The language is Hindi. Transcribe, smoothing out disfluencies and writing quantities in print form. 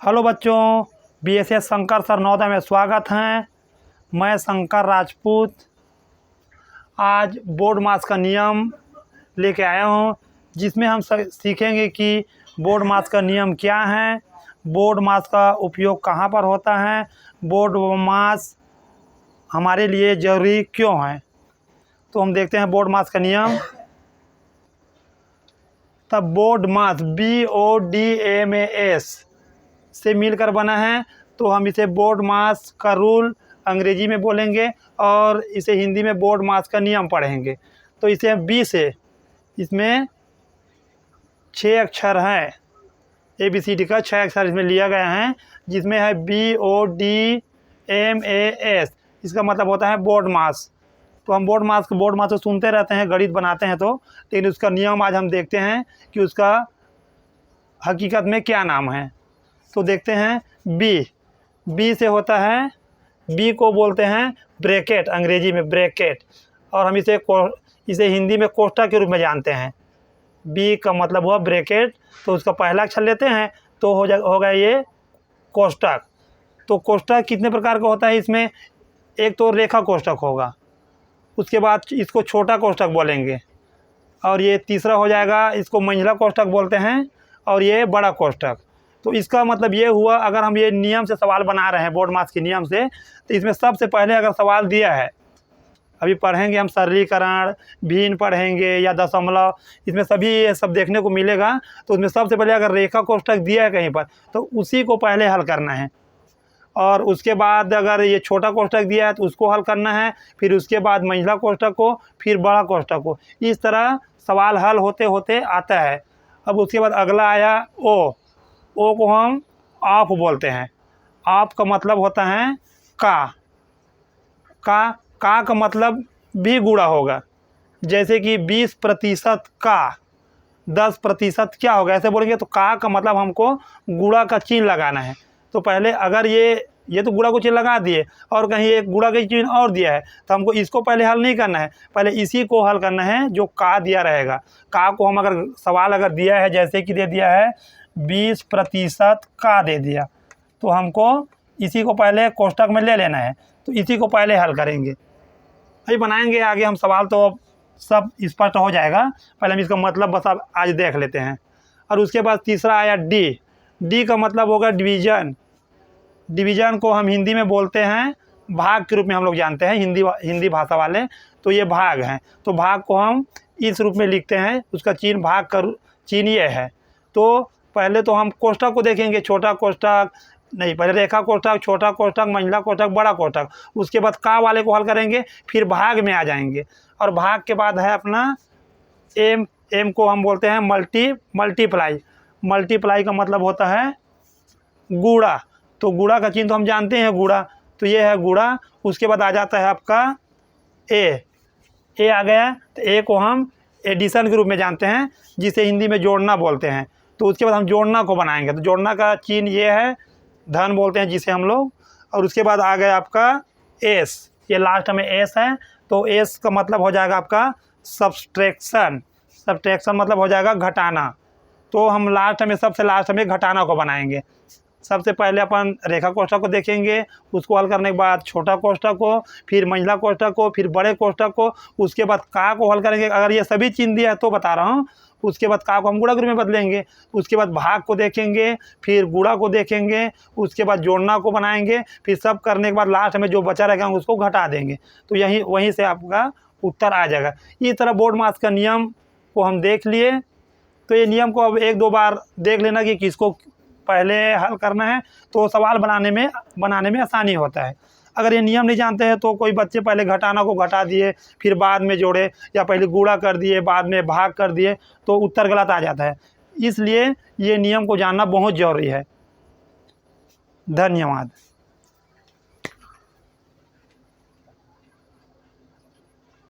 हेलो बच्चों, बीएसएस शंकर सर नवोदय में स्वागत है। मैं शंकर राजपूत आज बोर्ड मास का नियम लेके आया हूँ, जिसमें हम सीखेंगे कि बोर्ड मास का नियम क्या है, बोर्ड मास का उपयोग कहाँ पर होता है, बोर्ड मास हमारे लिए ज़रूरी क्यों है। तो हम देखते हैं बोर्ड मास का नियम। तब बोर्ड मास BODMAS से मिलकर बना है, तो हम इसे बोर्ड मास का रूल अंग्रेजी में बोलेंगे और इसे हिंदी में बोर्ड मास का नियम पढ़ेंगे। तो इसे हम बी से, इसमें 6 अक्षर हैं, ABCD का 6 अक्षर इसमें लिया गया है, जिसमें है BODMAS। इसका मतलब होता है बोर्ड मास। तो हम बोर्ड मास तो सुनते रहते हैं, गणित बनाते हैं तो, लेकिन उसका नियम आज हम देखते हैं कि उसका हकीकत में क्या नाम है। तो देखते हैं बी से होता है, बी को बोलते हैं ब्रैकेट, अंग्रेजी में ब्रैकेट, और हम इसे हिंदी में कोष्ठक के रूप में जानते हैं। बी का मतलब हुआ ब्रैकेट, तो उसका पहला अक्षर लेते हैं तो होगा ये कोष्ठक। तो कोष्ठक कितने प्रकार का होता है इसमें? एक तो रेखा कोष्ठक होगा, उसके बाद इसको छोटा कोष्ठक बोलेंगे, और ये तीसरा हो जाएगा, इसको मंझला कोष्ठक बोलते हैं, और ये बड़ा कोष्ठक। तो इसका मतलब ये हुआ, अगर हम ये नियम से सवाल बना रहे हैं बोर्ड मास के नियम से, तो इसमें सबसे पहले अगर सवाल दिया है, अभी पढ़ेंगे हम सरलीकरण, भिन्न पढ़ेंगे या दशमलव, इसमें सभी ये सब देखने को मिलेगा। तो उसमें सबसे पहले अगर रेखा कोष्ठक दिया है कहीं पर, तो उसी को पहले हल करना है, और उसके बाद अगर ये छोटा कोष्ठक दिया है तो उसको हल करना है, फिर उसके बाद मंझला कोष्ठक को, फिर बड़ा कोष्ठक को। इस तरह सवाल हल होते होते आता है। अब उसके बाद अगला आया ओ को हम ऑफ बोलते हैं। ऑफ का मतलब होता है का का मतलब भी गुणा होगा, जैसे कि 20% का 10% क्या होगा, ऐसे बोलेंगे। तो का मतलब हमको गुणा का चिन्ह लगाना है। तो पहले अगर ये तो गुणा को चिन्ह लगा दिए और कहीं एक गुणा का चिन्ह और दिया है, तो हमको इसको पहले हल नहीं करना है, पहले इसी को हल करना है जो का दिया रहेगा। का को हम अगर सवाल अगर दिया है, जैसे कि दे दिया है 20% का दे दिया, तो हमको इसी को पहले कोष्ठक में ले लेना है, तो इसी को पहले हल करेंगे। अभी बनाएंगे आगे हम सवाल, तो अब सब स्पष्ट हो जाएगा। पहले हम इसका मतलब बस अब आज देख लेते हैं। और उसके बाद तीसरा आया डी का मतलब होगा डिवीज़न। डिवीज़न को हम हिंदी में बोलते हैं भाग के रूप में, हम लोग जानते हैं हिंदी भाषा वाले, तो ये भाग हैं। तो भाग को हम इस रूप में लिखते हैं, उसका चिन्ह भाग का चिन्ह ये है। तो पहले तो हम कोष्ठक को देखेंगे, छोटा कोष्ठक नहीं, पहले रेखा कोष्ठक, छोटा कोष्ठक, मंझला कोष्ठक, बड़ा कोष्ठक। उसके बाद का वाले को हल करेंगे, फिर भाग में आ जाएंगे, और भाग के बाद है अपना एम को हम बोलते हैं मल्टीप्लाई का मतलब होता है गुणा। तो गुणा का चिन्ह तो हम जानते हैं, गुणा, तो ये है गुणा। उसके बाद आ जाता है आपका ए आ गया, तो ए को हम एडिशन के रूप में जानते हैं, जिसे हिंदी में जोड़ना बोलते हैं। तो उसके बाद हम जोड़ना को बनाएंगे, तो जोड़ना का चिन्ह ये है, धन बोलते हैं जिसे हम लोग। और उसके बाद आ गया आपका एस, ये लास्ट में एस है, तो एस का मतलब हो जाएगा आपका सब्सट्रैक्शन मतलब हो जाएगा घटाना। तो हम सबसे लास्ट में घटाना को बनाएंगे। सबसे पहले अपन रेखा कोष्ठक को देखेंगे, उसको हल करने के बाद छोटा कोष्ठक को, फिर मंझला कोष्ठक को, फिर बड़े कोष्ठक को, उसके बाद का को हल करेंगे। अगर ये सभी चिन्ह दिया है तो बता रहा हूँ। उसके बाद का को हम गुणा के रूप में बदलेंगे, उसके बाद भाग को देखेंगे, फिर गुणा को देखेंगे, उसके बाद जोड़ना को बनाएंगे, फिर सब करने के बाद लास्ट में जो बचा रहेगा उसको घटा देंगे। तो वहीं से आपका उत्तर आ जाएगा। इस तरह बोर्ड मास का नियम को हम देख लिए। तो ये नियम को अब 1-2 बार देख लेना कि किसको पहले हल करना है, तो सवाल बनाने में आसानी होता है। अगर ये नियम नहीं जानते हैं, तो कोई बच्चे पहले घटाना को घटा दिए, फिर बाद में जोड़े, या पहले गुणा कर दिए बाद में भाग कर दिए, तो उत्तर गलत आ जाता है। इसलिए ये नियम को जानना बहुत ज़रूरी है। धन्यवाद।